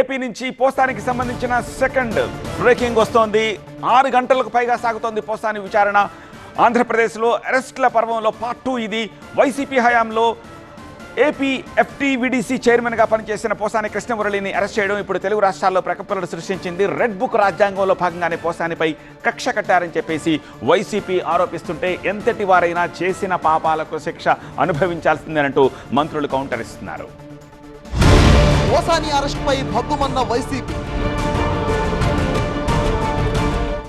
AP నుంచి పోసానికి సంబంధించిన second breaking వస్తోంది. 6 గంటలకు పైగా సాగుతోంది పోసాని విచారణ. ఆంధ్రప్రదేశ్లో అరెస్టుల పర్వంలో పార్ట్ 2 ఇది. వైసీపీ హయాంలో ఏపీ ఎఫ్టీవీడీసీ చైర్మన్గా పనిచేసిన పోసాని కృష్ణమురళిని అరెస్ట్ చేయడం ఇప్పుడు తెలుగు రాష్ట్రాల్లో ప్రకంపనలు సృష్టించింది. రెడ్ బుక్ రాజ్యాంగంలో భాగంగానే పోసానిపై కక్ష కట్టారని చెప్పేసి వైసీపీ ఆరోపిస్తుంటే ఎంతటి వారైనా చేసిన పాపాలకు శిక్ష అనుభవించాల్సిందేనంటూ మంత్రులు కౌంటర్ ఇస్తున్నారు. పోసాని అరెస్టుపై భగ్గుమన్న వైసీపీ.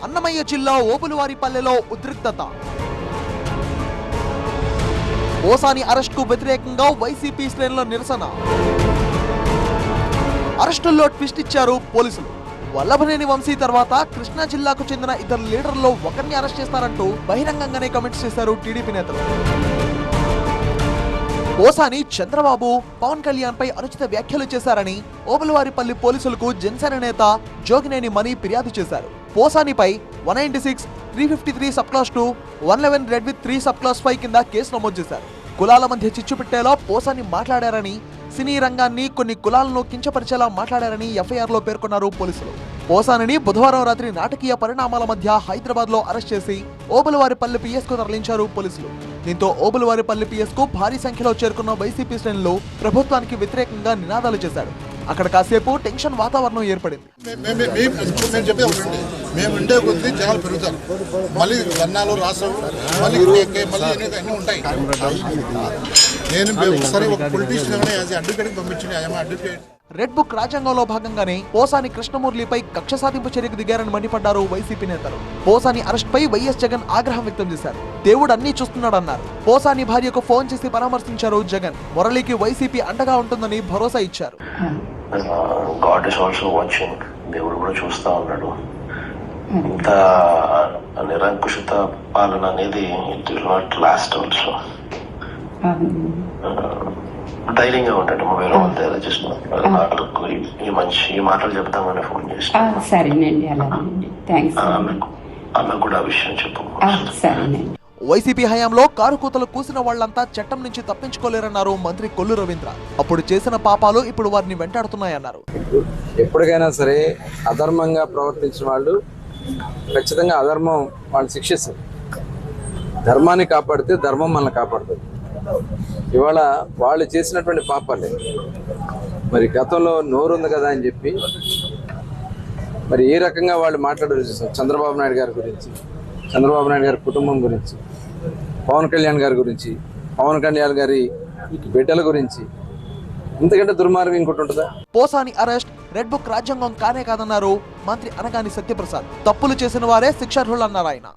అన్నమయ్య జిల్లా ఓబులవారిపల్లెలో ఉద్రిక్తత. పోసాని అరెస్టుకు వ్యతిరేకంగా వైసీపీ శ్రేణుల నిరసన. అరెస్టుల్లో ట్విస్ట్ ఇచ్చారు పోలీసులు. వల్లభనేని వంశీ తర్వాత కృష్ణా జిల్లాకు చెందిన ఇద్దరు లీడర్లలో ఒకరిని అరెస్ట్ చేస్తారంటూ బహిరంగంగానే కామెంట్స్ చేశారు టీడీపీ నేతలు. పోసాని చంద్రబాబు, పవన్ కళ్యాణ్ పై అనుచిత వ్యాఖ్యలు చేశారని ఓబులవారిపల్లి పోలీసులకు జనసేన నేత జోగినేని మణి ఫిర్యాదు చేశారు. పోసానిపై 196, 353 sub class 2, 111 red with 3 sub class 5 కింద కేసు నమోదు చేశారు. కులాల మధ్య చిచ్చు పెట్టేలా పోసాని మాట్లాడారని, సినీ రంగాన్ని కొన్ని కులాలను కించపరిచేలా మాట్లాడారని ఎఫ్ఐఆర్లో పేర్కొన్నారు పోలీసులు. పోసానిని బుధవారం రాత్రి నాటకీయ పరిణామాల మధ్య హైదరాబాద్లో అరెస్ట్ చేసి ఓబులవారిపల్లి పిఎస్కు తరలించారు పోలీసులు. దీంతో ఓబులవారిపల్లి పిఎస్కు భారీ సంఖ్యలో చేరుకున్న వైసీపీ శ్రేణులు ప్రభుత్వానికి వ్యతిరేకంగా నినాదాలు చేశారు. అక్కడ కాసేపు టెన్షన్ వాతావరణం ఏర్పడింది. రెడ్ బుక్ రాజ్యాంగంలో భాగంగానే పోసాని కృష్ణమురళిపై కక్ష సాధింపు చర్యకు దిగారని మండిపడ్డారు వైసీపీ నేతలు. పోసాని అరెస్ట్ పై వైఎస్ జగన్ ఆగ్రహం వ్యక్తం చేశారు. దేవుడు అన్ని చూస్తున్నాడన్నారు. పోసాని భార్యకు ఫోన్ చేసి పరామర్శించారు జగన్. మురళికి వైసీపీ అండగా ఉంటుందని భరోసా ఇచ్చారు. God is also watching. దేవుడు కూడా చూస్తా ఉన్నాడు. ఇంత నిరంకుశత పాలన అనేది it will not lost also. ధైర్యంగా ఉంటాడు. మొబైల్ అంతే జస్ట్ ఈ మాటలు చెప్తామని ఫోన్ చేసి ఆమె కూడా ఆ విషయం చెప్పు. వైసీపీ హయాంలో కారు కూతలు కూసిన వాళ్లంతా చట్టం నుంచి తప్పించుకోలేరన్నారు మంత్రి కొల్లు రవీంద్ర. అప్పుడు చేసిన పాపాలు ఇప్పుడు వారిని వెంటాడుతున్నాయన్నారు. ఎప్పటికైనా సరే అధర్మంగా ప్రవర్తించిన వాళ్ళు ఖచ్చితంగా అధర్మం వాళ్ళు శిక్షిస్తారు. ధర్మాన్ని కాపాడితే ధర్మం మనల్ని కాపాడుతుంది. ఇవాళ వాళ్ళు చేసినటువంటి పాపాలే. మరి గతంలో నోరుంది కదా అని చెప్పి మరి ఏ రకంగా వాళ్ళు మాట్లాడారు చూసాం. చంద్రబాబు నాయుడు గారి గురించి, చంద్రబాబు నాయుడు గారి కుటుంబం గురించి, పవన్ కళ్యాణ్ గారి గురించి, పవన్ కళ్యాణ్ గారి బిడ్డల గురించి, ఇంతకంటే దుర్మార్గం ఇంకోటి ఉంటుందా? పోసాని అరెస్ట్ రెడ్ బుక్ రాజ్యాంగం కానే కాదన్నారు మంత్రి అనగాని సత్యప్రసాద్. తప్పులు చేసిన వారే శిక్షార్హులన్నారు ఆయన.